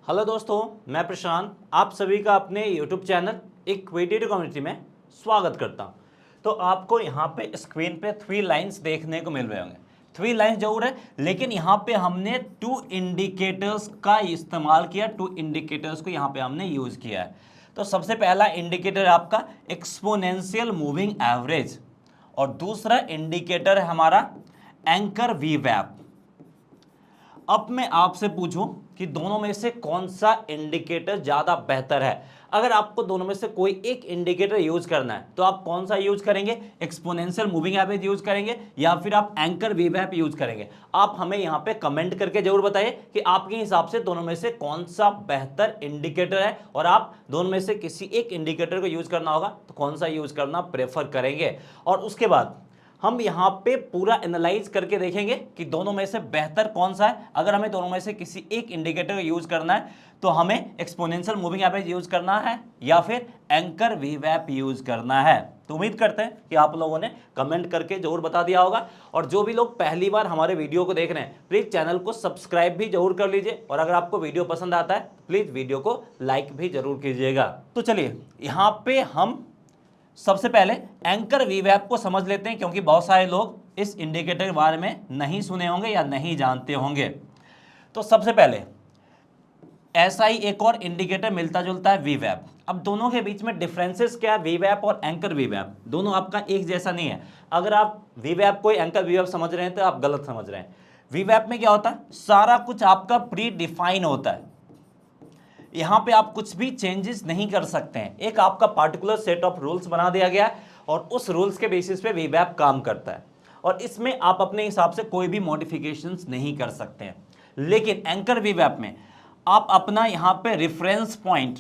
Hello दोस्तों, मैं प्रशांत आप सभी का अपने यूट्यूब चैनल इक्विटी कम्युनिटी में स्वागत करता हूं। तो आपको यहाँ पे स्क्रीन पे 3 लाइंस देखने को मिल रहे होंगे। 3 लाइंस जरूर है, लेकिन यहाँ पे हमने 2 इंडिकेटर्स का इस्तेमाल किया। 2 इंडिकेटर्स को यहाँ पे हमने यूज किया है। तो सबसे पहला इंडिकेटर आपका एक्सपोनेंशियल मूविंग एवरेज और दूसरा इंडिकेटर है हमारा एंकर वीवैप। अब मैं आपसे पूछूं कि दोनों में से कौन सा इंडिकेटर ज्यादा बेहतर है। अगर आपको दोनों में से कोई एक इंडिकेटर यूज करना है तो आप कौन सा यूज करेंगे? एक्सपोनेंशियल मूविंग एवरेज यूज करेंगे या फिर आप एंकर वीवैप यूज करेंगे? आप हमें यहां पे कमेंट करके जरूर बताइए कि आपके हिसाब से दोनों में से कौन सा बेहतर इंडिकेटर है, और आप दोनों में से किसी एक इंडिकेटर को यूज करना होगा तो कौन सा यूज करना प्रेफर करेंगे। और उसके बाद हम यहाँ पे पूरा एनालाइज करके देखेंगे कि दोनों में से बेहतर कौन सा है। अगर हमें दोनों में से किसी एक इंडिकेटर को यूज करना है तो हमें एक्सपोनेंशियल मूविंग एवरेज यूज करना है या फिर एंकर वीवैप यूज करना है। तो उम्मीद करते हैं कि आप लोगों ने कमेंट करके जरूर बता दिया होगा। और जो भी लोग पहली बार हमारे वीडियो को देख रहे हैं, प्लीज चैनल को सब्सक्राइब भी जरूर कर लीजिए, और अगर आपको वीडियो पसंद आता है प्लीज वीडियो को लाइक भी जरूर कीजिएगा। तो चलिए यहाँ पे हम सबसे पहले एंकर वीवैप को समझ लेते हैं, क्योंकि बहुत सारे लोग इस इंडिकेटर के बारे में नहीं सुने होंगे या नहीं जानते होंगे। तो सबसे पहले ऐसा ही एक और इंडिकेटर मिलता जुलता है वीवैप। अब दोनों के बीच में डिफरेंसेस क्या है? वीवैप और एंकर वीवैप दोनों आपका एक जैसा नहीं है। अगर आप वीवैप को एंकर वीवैप समझ रहे हैं तो आप गलत समझ रहे हैं। वीवैप में क्या होता है? सारा कुछ आपका प्री डिफाइन होता है। यहां पे आप कुछ भी चेंजेस नहीं कर सकते हैं। एक आपका पार्टिकुलर सेट ऑफ रूल्स बना दिया गया है और उस रूल्स के बेसिस पे वीवैप काम करता है, और इसमें आप अपने हिसाब से कोई भी मॉडिफिकेशंस नहीं कर सकते हैं। लेकिन एंकर वीवैप में आप अपना यहां पे रेफरेंस पॉइंट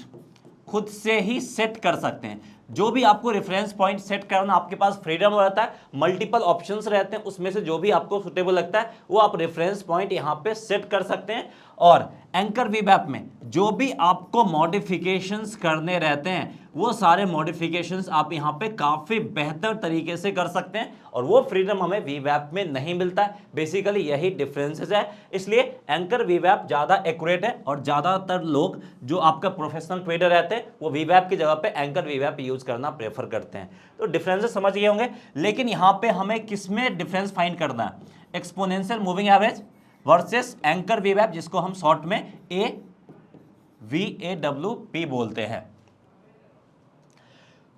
खुद से ही सेट कर सकते हैं। जो भी आपको रेफरेंस पॉइंट सेट करना, आपके पास फ्रीडम रहता है, मल्टीपल ऑप्शंस रहते हैं, उसमें से जो भी आपको सुटेबल लगता है वो आप रेफरेंस पॉइंट यहां पे सेट कर सकते हैं। और एंकर वीवैप में जो भी आपको मॉडिफिकेशंस करने रहते हैं वो सारे मॉडिफिकेशंस आप यहां पे काफी बेहतर तरीके से कर सकते हैं, और वो फ्रीडम हमें वीवैप में नहीं मिलता है। बेसिकली यही डिफरेंसेस है, इसलिए एंकर वीवैप ज्यादा एक्यूरेट है, और ज्यादातर लोग जो आपका प्रोफेशनल ट्रेडर रहते हैं वो वीवैप की जगह पे एंकर वीवैप यूज करना प्रेफर करते हैं। तो डिफरेंसेस समझ गए होंगे। लेकिन यहां पे हमें किसमें डिफरेंस फाइंड करना है? Exponential moving average versus anchor वीवैप, जिसको हम शॉर्ट में AVAWP बोलते हैं।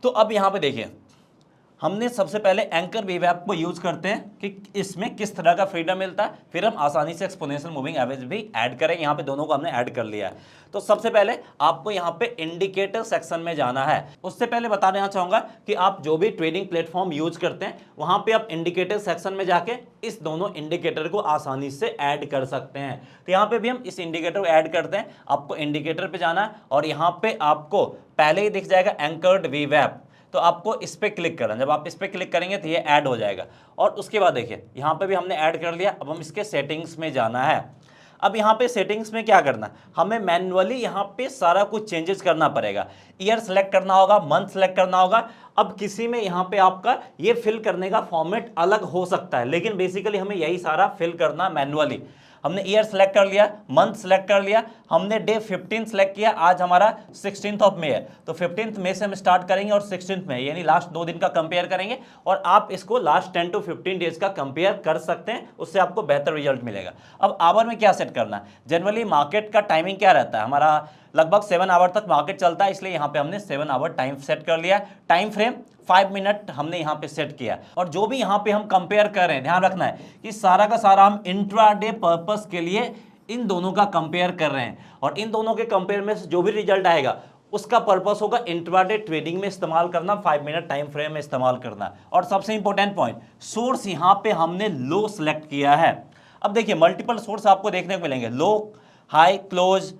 तो अब यहां पे देखिए, हमने सबसे पहले एंकर वीवैप को यूज करते हैं कि इसमें किस तरह का फ्रीडम मिलता है, फिर हम आसानी से एक्सपोनेंशियल मूविंग एवरेज भी ऐड करेंगे। यहां पे दोनों को हमने ऐड कर लिया है। तो सबसे पहले आपको यहां पे इंडिकेटर सेक्शन में जाना है। उससे पहले बता देना चाहूंगा कि आप जो भी ट्रेडिंग प्लेटफॉर्म यूज करते हैं वहां पे आप इंडिकेटर सेक्शन में जाके इस दोनों इंडिकेटर को आसानी से ऐड कर सकते हैं। तो यहाँ पे भी हम इस इंडिकेटर को ऐड करते हैं। आपको इंडिकेटर पे जाना है और यहाँ पे आपको पहले ही दिख जाएगा एंकर्ड वीवैप, तो आपको इस पे क्लिक करना। जब आप इस पे क्लिक करेंगे तो ये ऐड हो जाएगा। और उसके बाद देखिए यहाँ पे भी हमने ऐड कर लिया। अब हम इसके सेटिंग्स में जाना है। अब यहाँ पे सेटिंग्स में क्या करना, हमें मैन्युअली यहाँ पे सारा कुछ चेंजेस करना पड़ेगा। ईयर सेलेक्ट करना होगा, मंथ सेलेक्ट करना होगा। अब किसी में यहाँ पे आपका ये फिल करने का फॉर्मेट अलग हो सकता है, लेकिन बेसिकली हमें यही सारा फिल करना मैन्युअली। हमने ईयर सेलेक्ट कर लिया, मंथ सेलेक्ट कर लिया, हमने डे 15 सेलेक्ट किया। आज हमारा 16th ऑफ मई है, तो 15th मई से हम स्टार्ट करेंगे और 16th मई, यानी लास्ट 2 दिन का कंपेयर करेंगे। और आप इसको लास्ट 10 to 15 डेज का कंपेयर कर सकते हैं, उससे आपको बेहतर रिजल्ट मिलेगा। अब आवर में क्या सेट करना है? जनरली मार्केट का टाइमिंग क्या रहता है? हमारा लगभग 7 आवर तक मार्केट चलता है, इसलिए यहाँ पे हमने 7 आवर टाइम सेट कर लिया। टाइम फ्रेम 5 मिनट हमने यहाँ पे सेट किया। और जो भी यहाँ पे हम कंपेयर कर रहे हैं, ध्यान रखना है कि सारा का सारा हम इंट्राडे पर्पस के लिए इन दोनों का कंपेयर कर रहे हैं, और इन दोनों के कंपेयर में जो भी रिजल्ट आएगा उसका पर्पस होगा इंट्राडे ट्रेडिंग में इस्तेमाल करना, 5 मिनट टाइम फ्रेम में इस्तेमाल करना। और सबसे इंपॉर्टेंट पॉइंट, सोर्स यहाँ पे हमने लो सेलेक्ट किया है। अब देखिए मल्टीपल सोर्स आपको देखने को मिलेंगे, लो हाई क्लोज,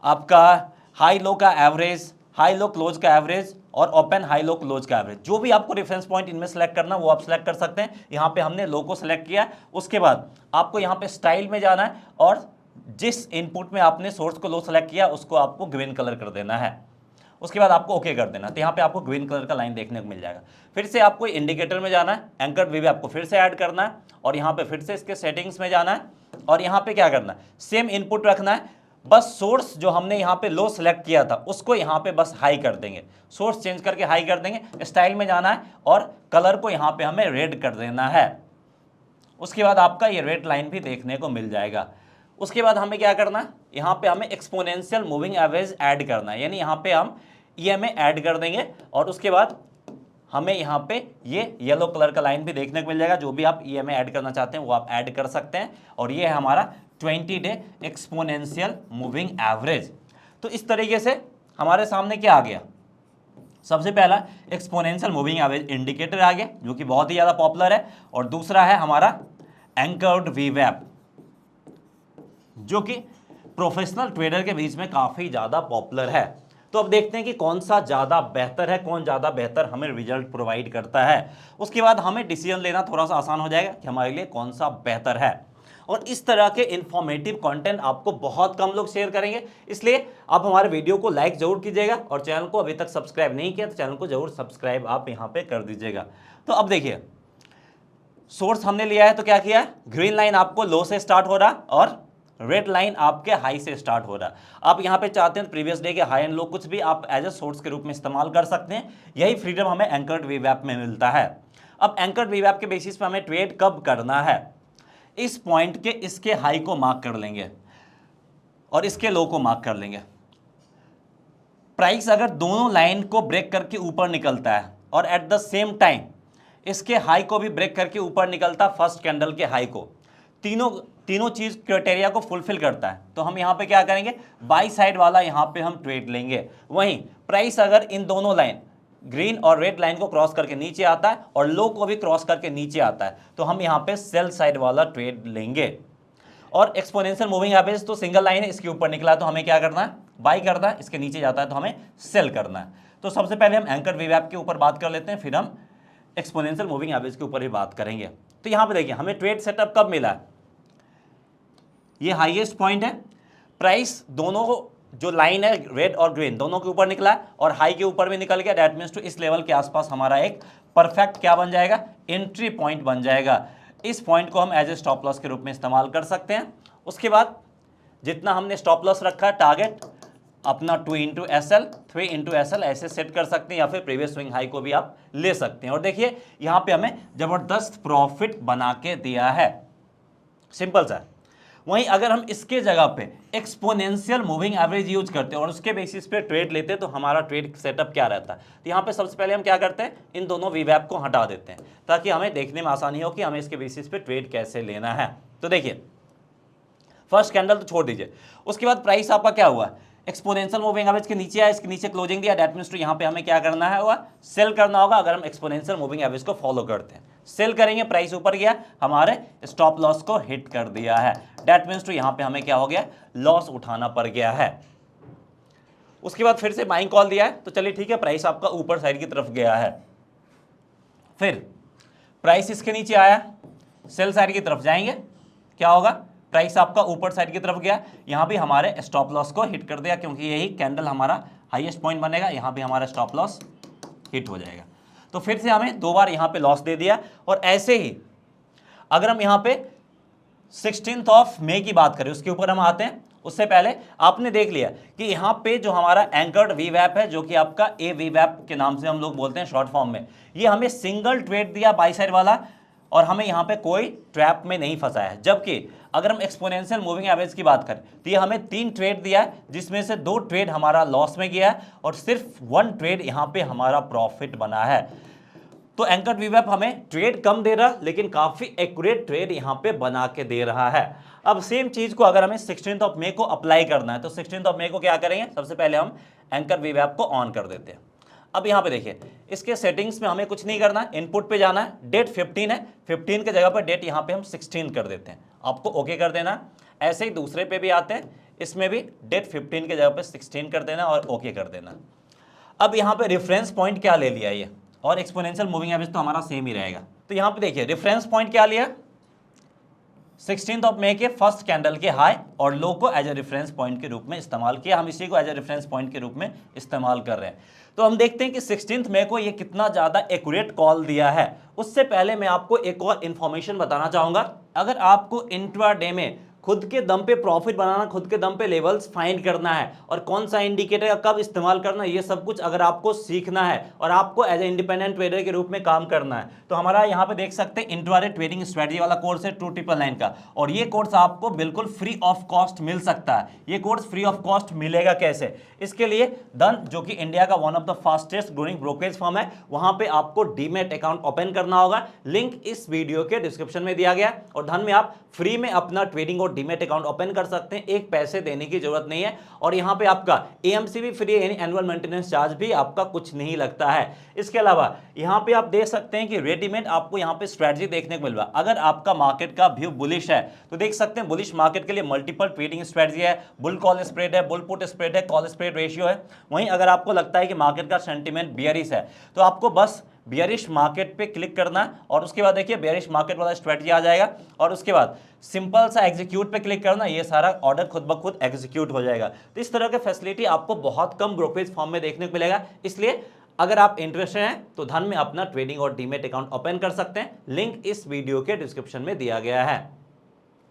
आपका हाई लो का एवरेज, हाई लो क्लोज का एवरेज, और ओपन हाई लो क्लोज का एवरेज। जो भी आपको रेफरेंस पॉइंट इनमें सेलेक्ट करना वो आप सेलेक्ट कर सकते हैं। यहाँ पे हमने लो को सेलेक्ट किया। उसके बाद आपको यहाँ पे स्टाइल में जाना है, और जिस इनपुट में आपने सोर्स को लो सेलेक्ट किया उसको आपको ग्रीन कलर कर देना है। उसके बाद आपको ओके कर देना। तो यहाँ पे आपको ग्रीन कलर का लाइन देखने को मिल जाएगा। फिर से आपको इंडिकेटर में जाना है, एंकर वीवी आपको फिर से ऐड करना है, और यहाँ पे फिर से इसके सेटिंग्स में जाना है, और यहाँ पे क्या करना है, सेम इनपुट रखना है। बस सोर्स जो हमने यहाँ पे लो सेलेक्ट किया था उसको यहाँ पे बस हाई कर देंगे, सोर्स चेंज करके हाई कर देंगे, स्टाइल में जाना है और कलर को यहाँ पे हमें रेड कर देना है। उसके बाद आपका ये रेड लाइन भी देखने को मिल जाएगा। उसके बाद हमें क्या करना है, यहाँ पे हमें एक्सपोनेंशियल मूविंग एवरेज ऐड करना है, यानी यहाँ पे हम EMA ऐड कर देंगे और उसके बाद हमें यहाँ पे ये येलो कलर का लाइन भी देखने को मिल जाएगा। जो भी आप EMA ऐड करना चाहते हैं वो आप ऐड कर सकते हैं और ये है हमारा 20 डे एक्सपोनेंशियल मूविंग एवरेज। तो इस तरीके से हमारे सामने क्या आ गया, सबसे पहला एक्सपोनेंशियल मूविंग एवरेज इंडिकेटर आ गया जो कि बहुत ही ज़्यादा पॉपुलर है, और दूसरा है हमारा एंकर्ड VWAP जो कि प्रोफेशनल ट्रेडर के बीच में काफ़ी ज़्यादा पॉपुलर है। तो अब देखते हैं कि कौन सा ज़्यादा बेहतर है, कौन ज़्यादा बेहतर हमें रिजल्ट प्रोवाइड करता है। उसके बाद हमें डिसीजन लेना थोड़ा सा आसान हो जाएगा कि हमारे लिए कौन सा बेहतर है। और इस तरह के इंफॉर्मेटिव कंटेंट आपको बहुत कम लोग शेयर करेंगे, इसलिए आप हमारे वीडियो को लाइक जरूर कीजिएगा और चैनल को अभी तक सब्सक्राइब नहीं किया तो चैनल को जरूर सब्सक्राइब आप यहाँ पे कर दीजिएगा। तो अब देखिए, सोर्स हमने लिया है तो क्या किया है, ग्रीन लाइन आपको लो से स्टार्ट हो रहा और रेड लाइन आपके हाई से स्टार्ट हो रहा है। आप यहाँ पे चाहते हैं प्रीवियस डे के हाई एंड लो कुछ भी आप एज ए सोर्स के रूप में इस्तेमाल कर सकते हैं। यही फ्रीडम हमें एंकर्ड VWAP में मिलता है। अब एंकर्ड VWAP के बेसिस पे हमें ट्रेड कब करना है, इस पॉइंट के इसके हाई को मार्क कर लेंगे और इसके लो को मार्क कर लेंगे। प्राइस अगर दोनों लाइन को ब्रेक करके ऊपर निकलता है और एट द सेम टाइम इसके हाई को भी ब्रेक करके ऊपर निकलता फर्स्ट कैंडल के हाई को, तीनों चीज क्राइटेरिया को फुलफिल करता है, तो हम यहाँ पे क्या करेंगे, बाई साइड वाला यहाँ पे हम ट्रेड लेंगे। वहीं प्राइस अगर इन दोनों लाइन ग्रीन और रेड लाइन को क्रॉस करके नीचे आता है और लो को भी क्रॉस करके नीचे आता है तो हम यहाँ पे सेल साइड वाला ट्रेड लेंगे। और एक्सपोनेंशियल मूविंग एवरेज तो सिंगल लाइन है, इसके ऊपर निकला है तो हमें क्या करना है, बाई करना है, इसके नीचे जाता है तो हमें सेल करना है। तो सबसे पहले हम एंकर्ड VWAP के ऊपर बात कर लेते हैं, फिर हम एक्सपोनेंशियल मूविंग एवरेज के ऊपर भी बात करेंगे। तो यहाँ पे देखिए हमें ट्रेड सेटअप कब मिला है, ये हाईएस्ट पॉइंट है, प्राइस दोनों जो लाइन है रेड और ग्रीन दोनों के ऊपर निकला है और हाई के ऊपर भी निकल गया, दैट मीन्स टू इस लेवल के आसपास हमारा एक परफेक्ट क्या बन जाएगा, एंट्री पॉइंट बन जाएगा। इस पॉइंट को हम एज ए स्टॉप लॉस के रूप में इस्तेमाल कर सकते हैं। उसके बाद जितना हमने स्टॉप लॉस रखा है टारगेट अपना 2 into SL 3 into SL ऐसे सेट कर सकते हैं, या फिर प्रीवियस स्विंग हाई को भी आप ले सकते हैं। और देखिए यहाँ पे हमें जबरदस्त प्रॉफिट बना के दिया है, सिंपल सा। वहीं अगर हम इसके जगह पे एक्सपोनेंशियल मूविंग एवरेज यूज करते हैं और उसके बेसिस पे ट्रेड लेते हैं तो हमारा ट्रेड सेटअप क्या रहता है, तो यहाँ पे सबसे पहले हम क्या करते हैं, इन दोनों VWAP को हटा देते हैं ताकि हमें देखने में आसानी हो कि हमें इसके बेसिस पे ट्रेड कैसे लेना है। तो देखिए फर्स्ट कैंडल तो छोड़ दीजिए, उसके बाद प्राइस आपका क्या हुआ, एक्सपोनेंशियल मूविंग एवरेज के नीचे आया, इसके नीचे क्लोजिंग दिया, दैट मींस टू यहाँ पे हमें क्या करना है, हुआ सेल करना होगा। अगर हम एक्सपोनेंशियल मूविंग एवरेज को फॉलो करते हैं, सेल करेंगे, प्राइस ऊपर गया, हमारे स्टॉप लॉस को हिट कर दिया है, दैट मींस टू यहाँ पे हमें क्या हो गया, लॉस उठाना पड़ गया है। उसके बाद फिर से बाइंग कॉल दिया है, तो चलिए ठीक है, प्राइस आपका ऊपर साइड की तरफ गया है। फिर प्राइस इसके नीचे आया, सेल साइड की तरफ जाएंगे, क्या होगा, प्राइस आपका ऊपर साइड की तरफ गया, यहाँ भी हमारे स्टॉप लॉस को हिट कर दिया क्योंकि यही कैंडल हमारा हाईएस्ट पॉइंट बनेगा, यहाँ भी हमारा स्टॉप लॉस हिट हो जाएगा। तो फिर से हमें 2 बार यहाँ पे लॉस दे दिया। और ऐसे ही अगर हम यहाँ पे 16 मई की बात करें, उसके ऊपर हम आते हैं, उससे पहले आपने देख लिया कि यहाँ पे जो हमारा एंकर्ड VWAP है, जो कि आपका AVWAP के नाम से हम लोग बोलते हैं शॉर्ट फॉर्म में, ये हमें सिंगल ट्रेड दिया बाई साइड वाला और हमें यहाँ पे कोई ट्रैप में नहीं फंसाया है। जबकि अगर हम एक्सपोनेंशियल मूविंग एवरेज की बात करें तो ये हमें 3 ट्रेड दिया है, जिसमें से 2 ट्रेड हमारा लॉस में गया है और सिर्फ 1 ट्रेड यहाँ पे हमारा प्रॉफिट बना है। तो एंकर्ड VWAP हमें ट्रेड कम दे रहा लेकिन काफ़ी एक्यूरेट ट्रेड यहाँ पे बना के दे रहा है। अब सेम चीज़ को अगर हमें 16 मई को अप्लाई करना है तो 16 मई को क्या करेंगे, सबसे पहले हम एंकर्ड VWAP को ऑन कर देते हैं। अब यहाँ पे देखिए, इसके सेटिंग्स में हमें कुछ नहीं करना है, इनपुट पे जाना है, डेट 15 है, 15 के जगह पर डेट यहाँ पे हम 16 कर देते हैं, आपको ओके कर देना। ऐसे ही दूसरे पे भी आते हैं, इसमें भी डेट 15 के जगह पे 16 कर देना और ओके कर देना। अब यहाँ पे रेफरेंस पॉइंट क्या ले लिया ये, और एक्सपोनेंशियल मूविंग एवरेज तो हमारा सेम ही रहेगा। तो यहाँ पे देखिए रेफरेंस पॉइंट क्या लिया, 16 मई के फर्स्ट कैंडल के हाई और लो को एज ए रेफरेंस पॉइंट के रूप में इस्तेमाल किया, हम इसी को एज ए रेफरेंस पॉइंट के रूप में इस्तेमाल कर रहे हैं। तो हम देखते हैं कि 16 मई को ये कितना ज़्यादा एक्यूरेट कॉल दिया है। उससे पहले मैं आपको एक और इन्फॉर्मेशन बताना चाहूँगा, अगर आपको इंट्राडे में खुद के दम पे प्रॉफिट बनाना, खुद के दम पे लेवल्स फाइंड करना है और कौन सा इंडिकेटर का कब इस्तेमाल करना है, ये सब कुछ अगर आपको सीखना है और आपको एज ए इंडिपेंडेंट ट्रेडर के रूप में काम करना है तो हमारा यहाँ पे देख सकते हैं इंट्राडे ट्रेडिंग स्ट्रेटजी वाला कोर्स है 2999 का, और ये कोर्स आपको बिल्कुल फ्री ऑफ कॉस्ट मिल सकता है। ये कोर्स फ्री ऑफ कॉस्ट मिलेगा कैसे? इसके लिए धन, जो कि इंडिया का one of the fastest growing brokerage firm है, वहां पे आपको डीमैट अकाउंट ओपन करना होगा। लिंक इस वीडियो के डिस्क्रिप्शन में दिया गया, और धन में आप फ्री में अपना ट्रेडिंग और डीमैट अकाउंट ओपन कर सकते हैं, एक पैसे देने की जरूरत नहीं है। और यहाँ पे आपका एएमसी भी फ्री है, यानी एनुअल मेंटेनेंस चार्ज भी आपका कुछ नहीं लगता है। इसके अलावा यहाँ पे आप देख सकते हैं कि रेडीमेड आपको यहाँ पे स्ट्रेटजी देखने को मिल रहा है। अगर आपका मार्केट का व्यू बुलिश है तो देख सकते हैं बुलिश मार्केट के लिए मल्टीपल ट्रेडिंग स्ट्रेटजी है, बुल कॉल स्प्रेड है, बुल पुट स्प्रेड है, कॉल स्प्रेड रेशियो है। वहीं अगर आपको लगता है कि मार्केट का सेंटीमेंट बियरिश है तो आपको बस बियरिश मार्केट पे क्लिक करना है, और उसके बाद देखिए बियरिश मार्केट वाला स्ट्रेटजी आ जाएगा, और उसके बाद सिंपल सा एग्जीक्यूट पे क्लिक करना, ये सारा ऑर्डर खुद ब खुद एग्जीक्यूट हो जाएगा। तो इस तरह के फैसिलिटी आपको बहुत कम ब्रोकरेज फॉर्म में देखने को मिलेगा। इसलिए अगर आप इंटरेस्टेड हैं तो धन में अपना ट्रेडिंग और डीमैट अकाउंट ओपन कर सकते हैं, लिंक इस वीडियो के डिस्क्रिप्शन में दिया गया है।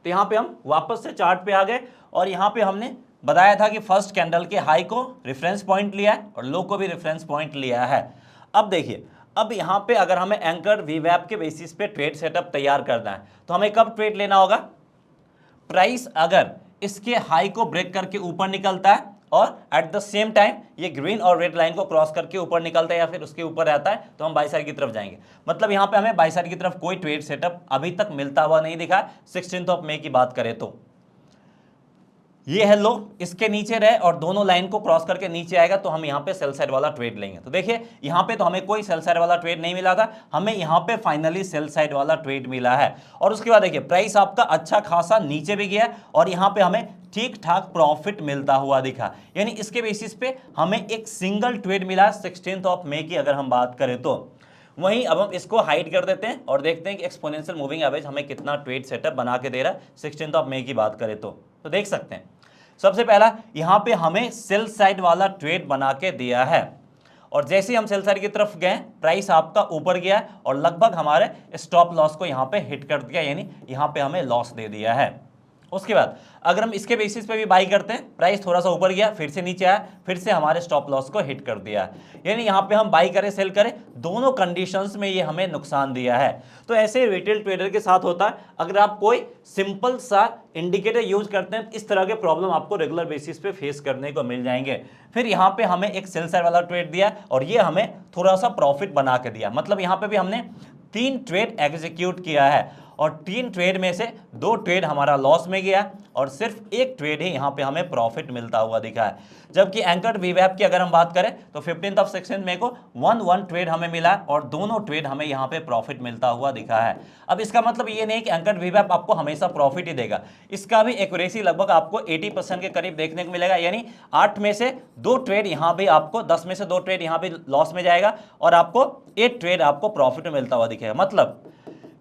तो यहाँ पे हम वापस से चार्ट पे आ गए, और यहाँ पे हमने बताया था कि फर्स्ट कैंडल के हाई को रेफरेंस पॉइंट लिया है और लो को भी रेफरेंस पॉइंट लिया है। अब देखिए, अब यहाँ पे अगर हमें एंकर वीवैप के बेसिस पे ट्रेड सेटअप तैयार करना है तो हमें कब ट्रेड लेना होगा? प्राइस अगर इसके हाई को ब्रेक करके ऊपर निकलता है और एट द सेम टाइम ये ग्रीन और रेड लाइन को क्रॉस करके ऊपर निकलता है या फिर उसके ऊपर रहता है तो हम बाई साइड की तरफ जाएंगे। मतलब यहाँ पे हमें बाई साइड की तरफ कोई ट्रेड सेटअप अभी तक मिलता हुआ नहीं दिखा। 16 मई की बात करें तो ये है लो, इसके नीचे रहे और दोनों लाइन को क्रॉस करके नीचे आएगा तो हम यहाँ पे सेल साइड वाला ट्रेड लेंगे। तो देखिए यहाँ पे तो हमें कोई सेल साइड वाला ट्रेड नहीं मिला था, हमें यहाँ पे फाइनली सेल साइड वाला ट्रेड मिला है। और उसके बाद देखिए प्राइस आपका अच्छा खासा नीचे भी गया और यहाँ पे हमें ठीक ठाक प्रॉफिट मिलता हुआ दिखा, यानी इसके बेसिस पे हमें एक सिंगल ट्रेड मिला 16 मई की अगर हम बात करें तो। वहीं अब हम इसको हाइड कर देते हैं और देखते हैं कि एक्सपोनेंशियल मूविंग एवरेज हमें कितना ट्रेड सेटअप बना के दे रहा है 16 मई की बात करें तो देख सकते हैं सबसे पहला यहाँ पे हमें सेल साइड वाला ट्रेड बना के दिया है, और जैसे ही हम सेल साइड की तरफ गए प्राइस आपका ऊपर गया और लगभग हमारे स्टॉप लॉस को यहाँ पे हिट कर दिया, यानी यहाँ पे हमें लॉस दे दिया है। उसके बाद अगर हम इसके बेसिस पे भी बाई करते हैं, प्राइस थोड़ा सा ऊपर गया फिर से नीचे आया, फिर से हमारे स्टॉप लॉस को हिट कर दिया, यानी यहाँ पे हम बाई करें सेल करें दोनों कंडीशंस में ये हमें नुकसान दिया है। तो ऐसे रिटेल ट्रेडर के साथ होता है, अगर आप कोई सिंपल सा इंडिकेटर यूज करते हैं इस तरह के प्रॉब्लम आपको रेगुलर बेसिस पे फेस करने को मिल जाएंगे। फिर यहाँ पे हमें एक सेल साइड वाला ट्रेड दिया और ये हमें थोड़ा सा प्रॉफिट बना के दिया, मतलब यहाँ पे भी हमने 3 ट्रेड एग्जीक्यूट किया है और 3 ट्रेड में से 2 ट्रेड हमारा लॉस में गया और सिर्फ 1 ट्रेड ही यहाँ पे हमें प्रॉफिट मिलता हुआ दिखा है। जबकि एंकर वीवैप की अगर हम बात करें तो 16 मई को 1 ट्रेड हमें मिला और दोनों ट्रेड हमें यहाँ पे प्रॉफिट मिलता हुआ दिखा है। अब इसका मतलब ये नहीं कि एंकर वीवैप आपको हमेशा प्रॉफिट ही देगा, इसका भी एक्यूरेसी लगभग आपको 80% के करीब देखने को मिलेगा, यानी 8 में से 2 ट्रेड यहाँ पे आपको 10 में से 2 ट्रेड यहाँ पे लॉस में जाएगा और आपको 1 ट्रेड आपको प्रॉफिट मिलता हुआ दिखेगा। मतलब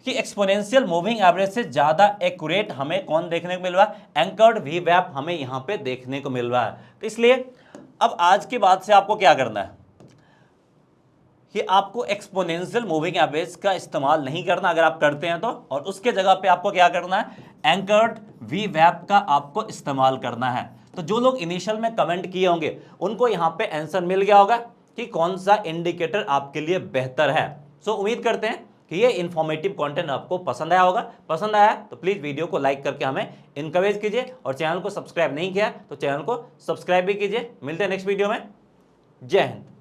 कि एक्सपोनेंशियल मूविंग एवरेज से ज्यादा एक्यूरेट हमें कौन देखने को मिल रहा है? एंकर्ड वीवैप हमें यहां पे देखने को मिल रहा है। तो इसलिए अब आज के बाद से आपको क्या करना है कि आपको एक्सपोनेंशियल मूविंग एवरेज का इस्तेमाल नहीं करना, अगर आप करते हैं तो, और उसके जगह पे आपको क्या करना है? एंकर्ड वीवैप का आपको इस्तेमाल करना है। तो जो लोग इनिशियल में कमेंट किए होंगे उनको यहां पे आंसर मिल गया होगा कि कौन सा इंडिकेटर आपके लिए बेहतर है। सो उम्मीद करते हैं कि ये इन्फॉर्मेटिव कंटेंट आपको पसंद आया होगा। पसंद आया तो प्लीज़ वीडियो को लाइक करके हमें इनकरेज कीजिए और चैनल को सब्सक्राइब नहीं किया तो चैनल को सब्सक्राइब भी कीजिए। मिलते हैं नेक्स्ट वीडियो में। जय हिंद।